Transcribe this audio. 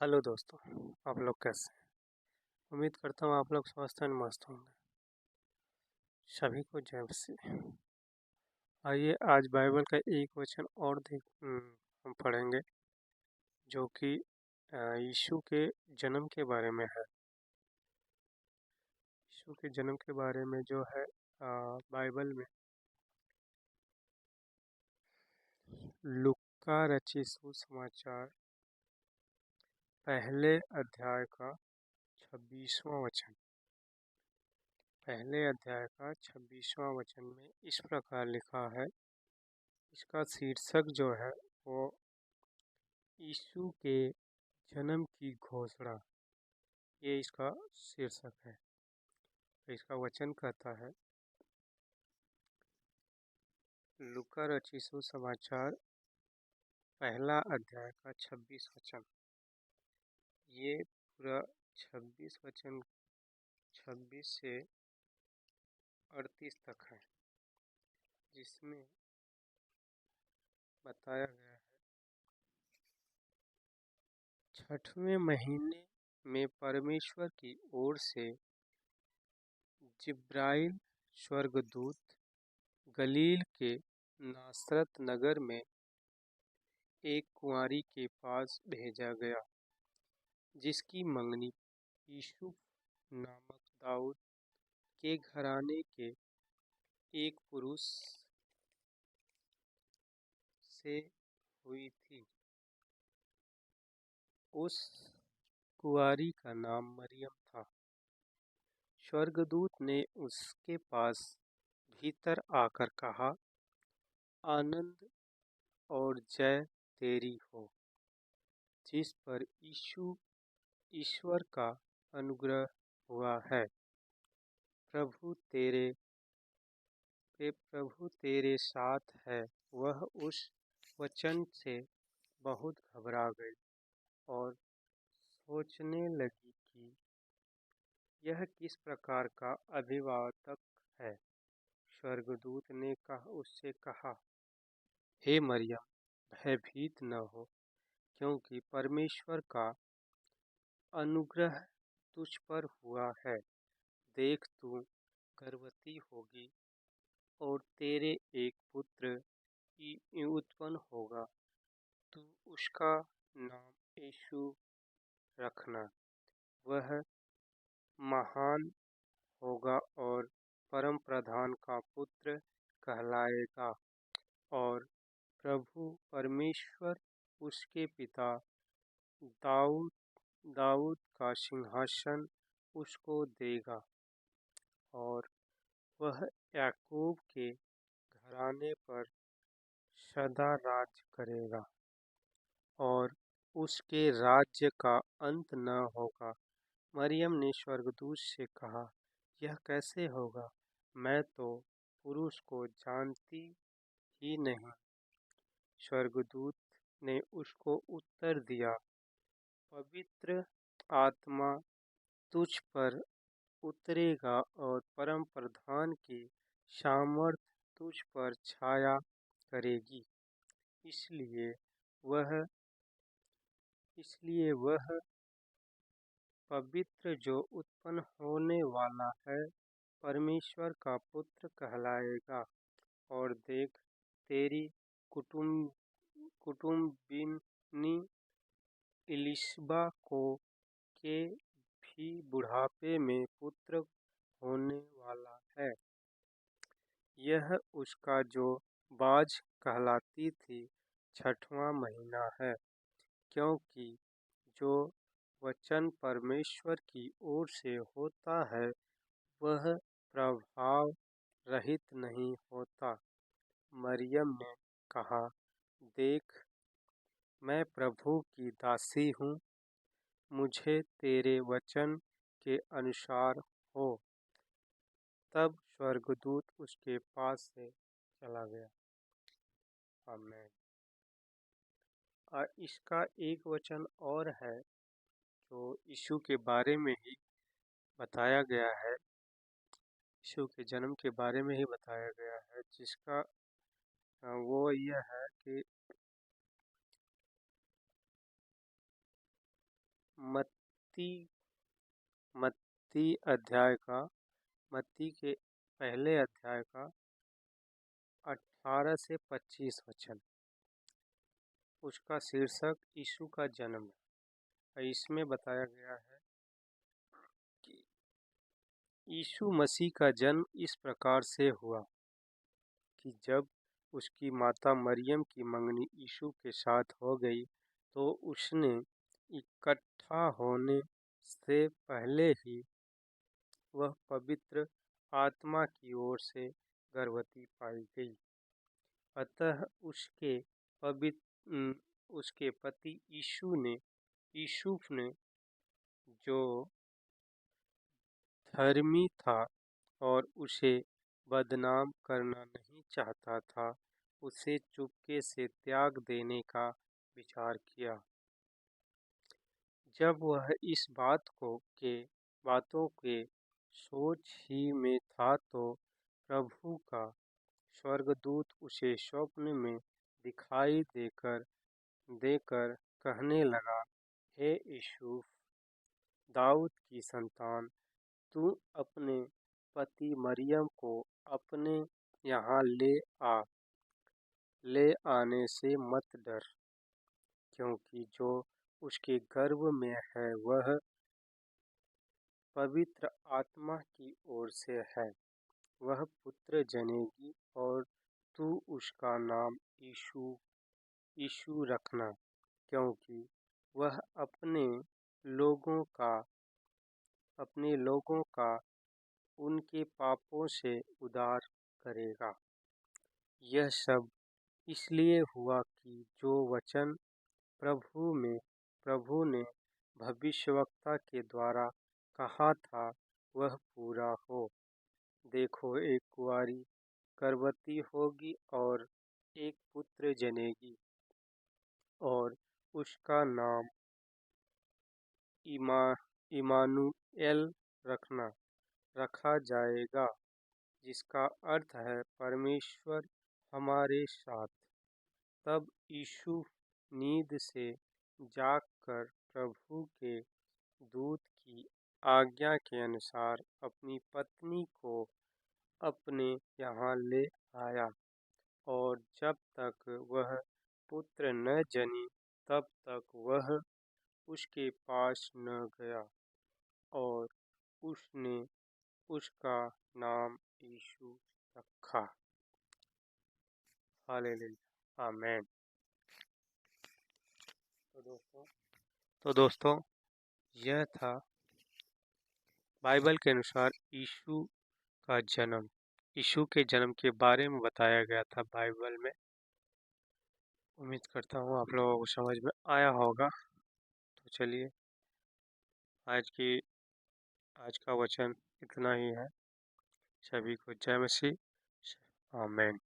Hello दोस्तों। आप लोग कैसे हैं? उम्मीद करता हूँ आप लोग स्वस्थ एंड मस्त होंगे। सभी को जय मसीह। आइए आज बाइबल का एक वचन और हम पढ़ेंगे जो कि यीशु के जन्म के बारे में है। यीशु के जन्म के बारे में जो है बाइबल में लूका रचित सुसमाचार पहले अध्याय का 26वां वचन। पहले अध्याय का 26वां वचन में इस प्रकार लिखा है। इसका शीर्षक जो है वो यीशु के जन्म की घोषणा, ये इसका शीर्षक है। तो इसका वचन कहता है, लूका रचित सुसमाचार पहला अध्याय का 26 वचन। ये पूरा 26 वचन 26 से 38 तक है, जिसमें बताया गया है 6वें महीने में परमेश्वर की ओर से जिब्राइल स्वर्गदूत गलील के नासरत नगर में एक कुंवारी के पास भेजा गया, जिसकी मंगनी यूसुफ नामक दाऊद के घराने के एक पुरुष से हुई थी। उस कुंवारी का नाम मरियम था। स्वर्गदूत ने उसके पास भीतर आकर कहा, आनंद और जय तेरी हो, जिस पर यीशु ईश्वर का अनुग्रह हुआ है। प्रभु तेरे साथ है। वह उस वचन से बहुत घबरा गई और सोचने लगी कि यह किस प्रकार का अभिवादक है। स्वर्गदूत ने उससे कहा, हे मरियम, भयभीत न हो, क्योंकि परमेश्वर का अनुग्रह तुझ पर हुआ है। देख, तू गर्भवती होगी और तेरे एक पुत्र उत्पन्न होगा। तू उसका नाम यीशु रखना। वह महान होगा और परम प्रधान का पुत्र कहलाएगा, और प्रभु परमेश्वर उसके पिता दाऊद दाऊद का सिंहासन उसको देगा, और वह याकूब के घराने पर सदा राज करेगा, और उसके राज्य का अंत न होगा। मरियम ने स्वर्गदूत से कहा, यह कैसे होगा? मैं तो पुरुष को जानती ही नहीं। स्वर्गदूत ने उसको उत्तर दिया, पवित्र आत्मा तुझ पर उतरेगा और परम प्रधान की सामर्थ तुझ पर छाया करेगी। इसलिए वह पवित्र जो उत्पन्न होने वाला है परमेश्वर का पुत्र कहलाएगा। और देख, तेरी कुटुम्बिनी इलिशबा को के भी बुढ़ापे में पुत्र होने वाला है। यह उसका जो बाज कहलाती थी 6वां महीना है, क्योंकि जो वचन परमेश्वर की ओर से होता है वह प्रभाव रहित नहीं होता। मरियम ने कहा, देख, मैं प्रभु की दासी हूँ, मुझे तेरे वचन के अनुसार हो। तब स्वर्गदूत उसके पास से चला गया। आमीन। इसका एक वचन और है जो यीशु के बारे में ही बताया गया है। यीशु के जन्म के बारे में ही बताया गया है, जिसका वो यह है कि मत्ती मत्ती अध्याय का मत्ती के पहले अध्याय का 18 से 25 वचन। उसका शीर्षक यीशु का जन्म है। इसमें बताया गया है कि यीशु मसीह का जन्म इस प्रकार से हुआ कि जब उसकी माता मरियम की मंगनी यीशु के साथ हो गई तो उसने इकट्ठा होने से पहले ही वह पवित्र आत्मा की ओर से गर्भवती पाई गई। अतः उसके पति यूसुफ ने जो धर्मी था और उसे बदनाम करना नहीं चाहता था, उसे चुपके से त्याग देने का विचार किया। जब वह इस बातों के सोच ही में था तो प्रभु का स्वर्गदूत उसे स्वप्न में दिखाई देकर कहने लगा, हे यूसुफ, दाऊद की संतान, तू अपने पति मरियम को अपने यहाँ ले आने से मत डर, क्योंकि जो उसके गर्भ में है वह पवित्र आत्मा की ओर से है। वह पुत्र जनेगी और तू उसका नाम यीशु रखना, क्योंकि वह अपने लोगों का उनके पापों से उद्धार करेगा। यह सब इसलिए हुआ कि जो वचन प्रभु ने भविष्यवक्ता के द्वारा कहा था वह पूरा हो। देखो, एक कुंवारी गर्भवती होगी और एक पुत्र जनेगी और उसका नाम इमानुएल रखा जाएगा, जिसका अर्थ है परमेश्वर हमारे साथ। तब यीशु नींद से जागकर प्रभु के दूत की आज्ञा के अनुसार अपनी पत्नी को अपने यहाँ ले आया, और जब तक वह पुत्र न जनी तब तक वह उसके पास न गया, और उसने उसका नाम यीशु रखा। हालेलुया, आमेन। तो दोस्तों यह था बाइबल के अनुसार यीशु का जन्म। यीशु के जन्म के बारे में बताया गया था बाइबल में। उम्मीद करता हूँ आप लोगों को समझ में आया होगा। तो चलिए, आज का वचन इतना ही है। सभी को जय मसीह, आमेन।